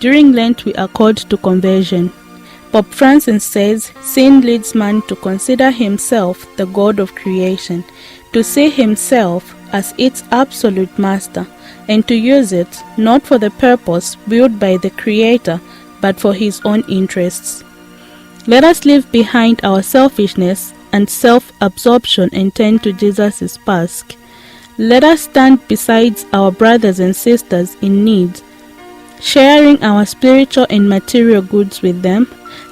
During Lent, we are called to conversion. Pope Francis says sin leads man to consider himself the God of creation, to see himself as its absolute master, and to use it not for the purpose built by the Creator, but for his own interests. Let us leave behind our selfishness and self-absorption and turn to Jesus' task. Let us stand beside our brothers and sisters in need, sharing our spiritual and material goods with them.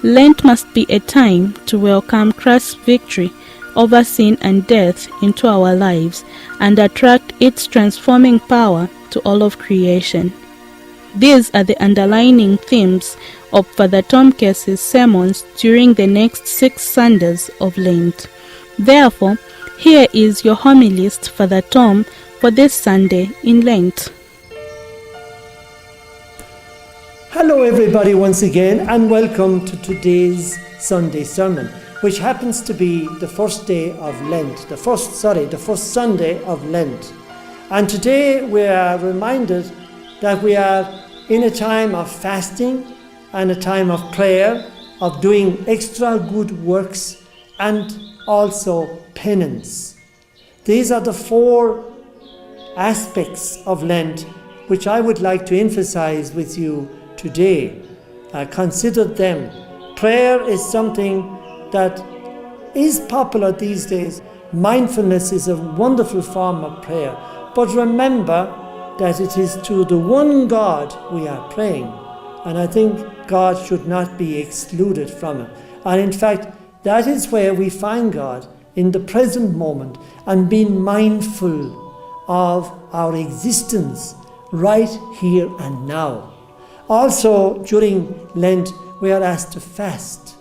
Lent must be a time to welcome Christ's victory over sin and death into our lives and attract its transforming power to all of creation. These are the underlining themes of Father Tom Kesey's sermons during the next 6 Sundays of Lent. Therefore, here is your homilist, Father Tom, for this Sunday in Lent. Hello everybody once again, and welcome to today's Sunday sermon, which happens to be the first day of Lent, the first Sunday of Lent. And today we are reminded that we are in a time of fasting and a time of prayer, of doing extra good works and also penance. These are the 4 aspects of Lent which I would like to emphasize with you today. Consider them. Prayer is something that is popular these days. Mindfulness is a wonderful form of prayer. But remember that it is to the one God we are praying. And I think God should not be excluded from it. And in fact, that is where we find God, in the present moment, and being mindful of our existence right here and now. Also, during Lent, we are asked to fast.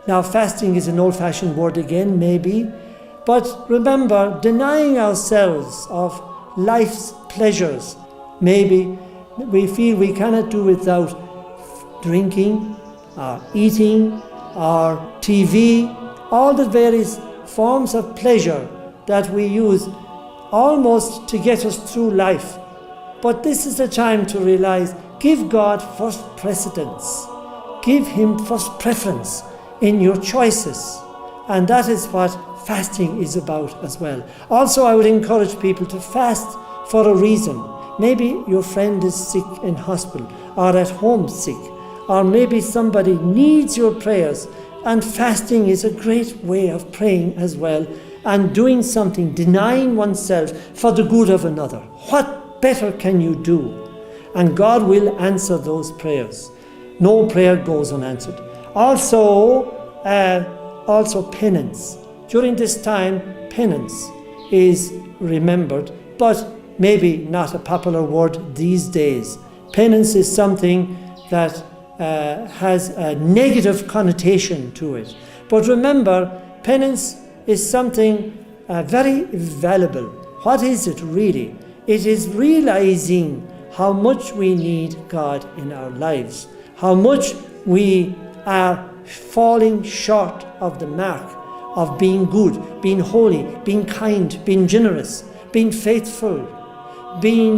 Now, fasting is an old-fashioned word again, maybe, but remember, denying ourselves of life's pleasures. Maybe we feel we cannot do without drinking, or eating, or TV, all the various forms of pleasure that we use almost to get us through life. But this is the time to realize, give God first precedence. Give Him first preference in your choices. And that is what fasting is about as well. Also, I would encourage people to fast for a reason. Maybe your friend is sick in hospital or at home sick, or maybe somebody needs your prayers, and fasting is a great way of praying as well, and doing something, denying oneself for the good of another. What better can you do? And God will answer those prayers. No prayer goes unanswered. Also penance. During this time, penance is remembered, but maybe not a popular word these days. Penance is something that has a negative connotation to it. But remember, penance is something very valuable. What is it really? It is realizing how much we need God in our lives, how much we are falling short of the mark of being good, being holy, being kind, being generous, being faithful, being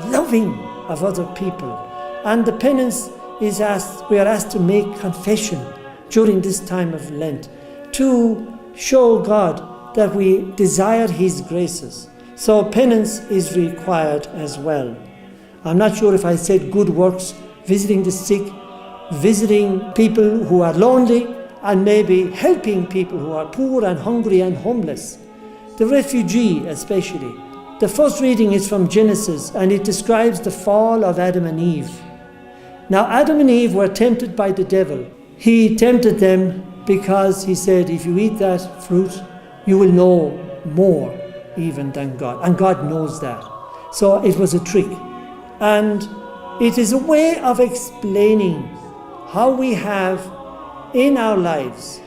loving of other people. And the penance is we are asked to make confession during this time of Lent, to show God that we desire His graces. So penance is required as well. I'm not sure if I said good works, visiting the sick, visiting people who are lonely, and maybe helping people who are poor and hungry and homeless. The refugee especially. The first reading is from Genesis, and it describes the fall of Adam and Eve. Now Adam and Eve were tempted by the devil. He tempted them because he said, if you eat that fruit, you will know more even than God. And God knows that. So it was a trick. And it is a way of explaining how we have in our lives,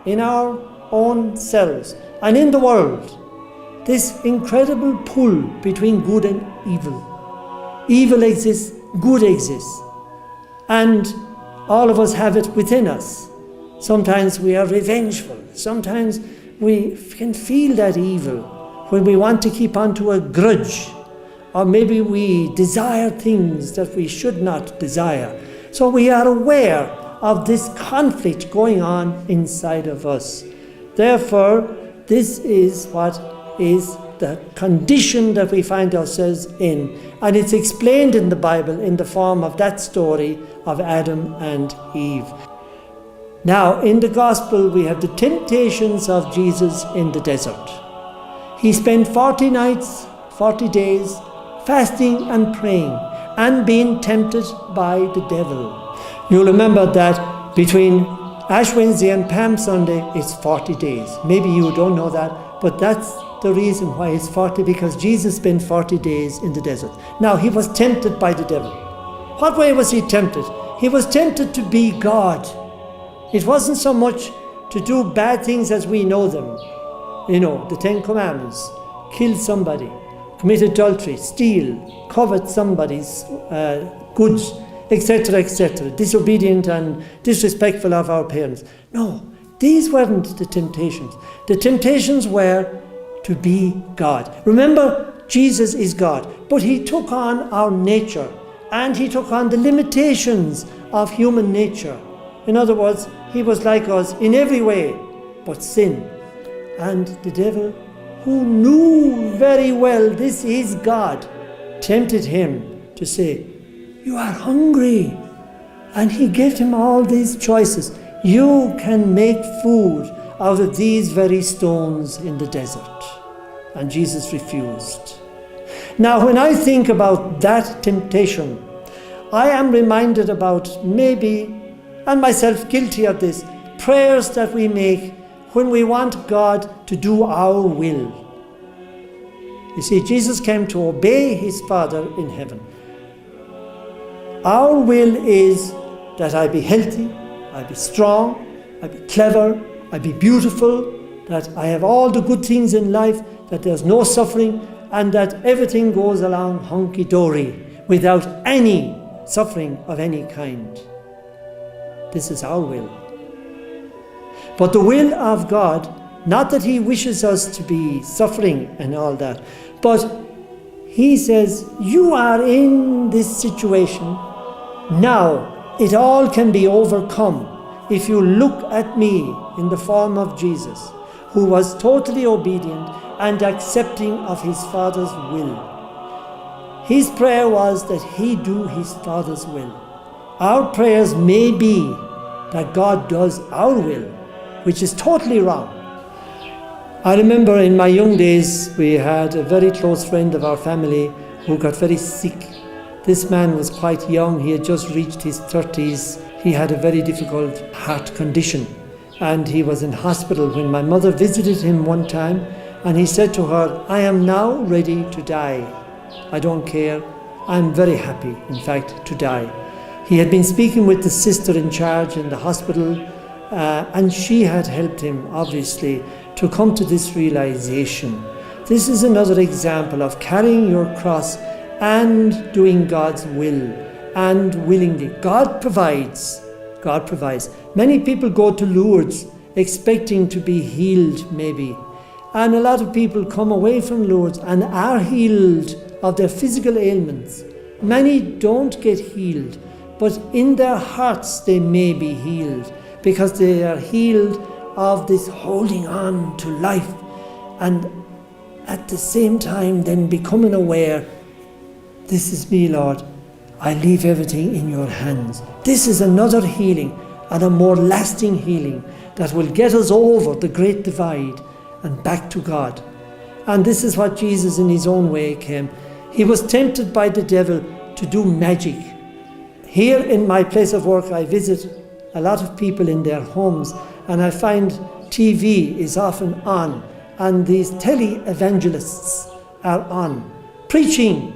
in our own selves, and in the world, this incredible pull between good and evil. Evil exists, good exists. And all of us have it within us. Sometimes we are revengeful. Sometimes we can feel that evil when we want to keep on to a grudge or maybe we desire things that we should not desire. So we are aware of this conflict going on inside of us. Therefore, this is what is the condition that we find ourselves in. And it's explained in the Bible in the form of that story of Adam and Eve. Now, in the Gospel, we have the temptations of Jesus in the desert. He spent 40 nights, 40 days, fasting and praying and being tempted by the devil. You'll remember that between Ash Wednesday and Palm Sunday, it's 40 days. Maybe you don't know that, but that's the reason why it's 40, because Jesus spent 40 days in the desert. Now, he was tempted by the devil. What way was he tempted? He was tempted to be God. It wasn't so much to do bad things as we know them. You know, the 10 Commandments, kill somebody, commit adultery, steal, covet somebody's goods, etc., etc., disobedient and disrespectful of our parents. No, these weren't the temptations. The temptations were to be God. Remember, Jesus is God, but he took on our nature and he took on the limitations of human nature. In other words, he was like us in every way but sin. And the devil, who knew very well this is God, tempted him to say, "You are hungry." And he gave him all these choices. You can make food out of these very stones in the desert. And Jesus refused. Now, when I think about that temptation, I am reminded about maybe, and myself guilty of this, prayers that we make when we want God to do our will. You see, Jesus came to obey his Father in heaven. Our will is that I be healthy, I be strong, I be clever, I be beautiful, that I have all the good things in life, that there's no suffering, and that everything goes along hunky-dory without any suffering of any kind. This is our will. But the will of God, not that he wishes us to be suffering and all that, but he says, you are in this situation. Now, it all can be overcome if you look at me in the form of Jesus, who was totally obedient and accepting of his Father's will. His prayer was that he do his Father's will. Our prayers may be that God does our will, which is totally wrong. I remember in my young days, we had a very close friend of our family who got very sick. This man was quite young. He had just reached his 30s. He had a very difficult heart condition, and he was in hospital when my mother visited him one time, and he said to her, "I am now ready to die. I don't care. I'm very happy, in fact, to die." He had been speaking with the sister in charge in the hospital, and she had helped him, obviously, to come to this realization. This is another example of carrying your cross and doing God's will, and willingly. God provides. God provides. Many people go to Lourdes expecting to be healed, maybe. And a lot of people come away from Lourdes and are healed of their physical ailments. Many don't get healed, but in their hearts they may be healed, because they are healed of this holding on to life, and at the same time then becoming aware, this is me, Lord, I leave everything in your hands. This is another healing, and a more lasting healing that will get us over the great divide and back to God. And this is what Jesus in his own way came. He was tempted by the devil to do magic. Here in my place of work, I visit a lot of people in their homes, and I find TV is often on, and these tele-evangelists are on, preaching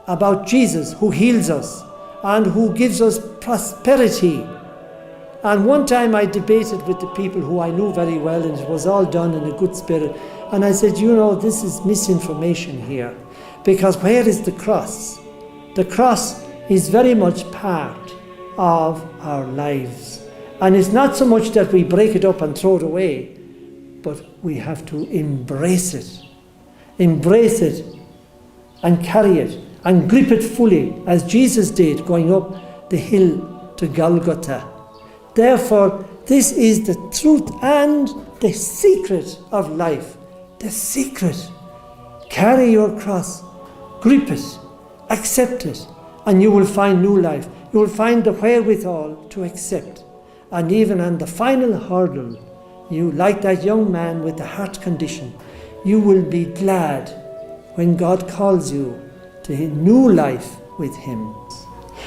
about Jesus, who heals us and who gives us prosperity. And one time I debated with the people who I knew very well, and it was all done in a good spirit, and I said, you know, this is misinformation here, because where is the cross? The cross is very much part of our lives. And it's not so much that we break it up and throw it away, but we have to embrace it. Embrace it and carry it and grip it fully as Jesus did going up the hill to Golgotha. Therefore, this is the truth and the secret of life. The secret. Carry your cross, grip it, accept it, and you will find new life. You will find the wherewithal to accept. And even on the final hurdle, you, like that young man with the heart condition, you will be glad when God calls you to a new life with Him.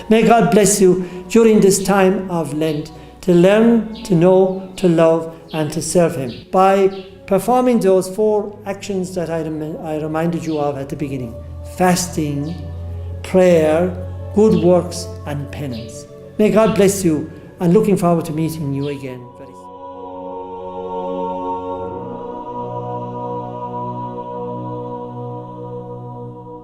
May God bless you during this time of Lent to learn, to know, to love, and to serve Him by performing those 4 actions that I reminded you of at the beginning: fasting, prayer, good works, and penance. May God bless you, and looking forward to meeting you again very soon.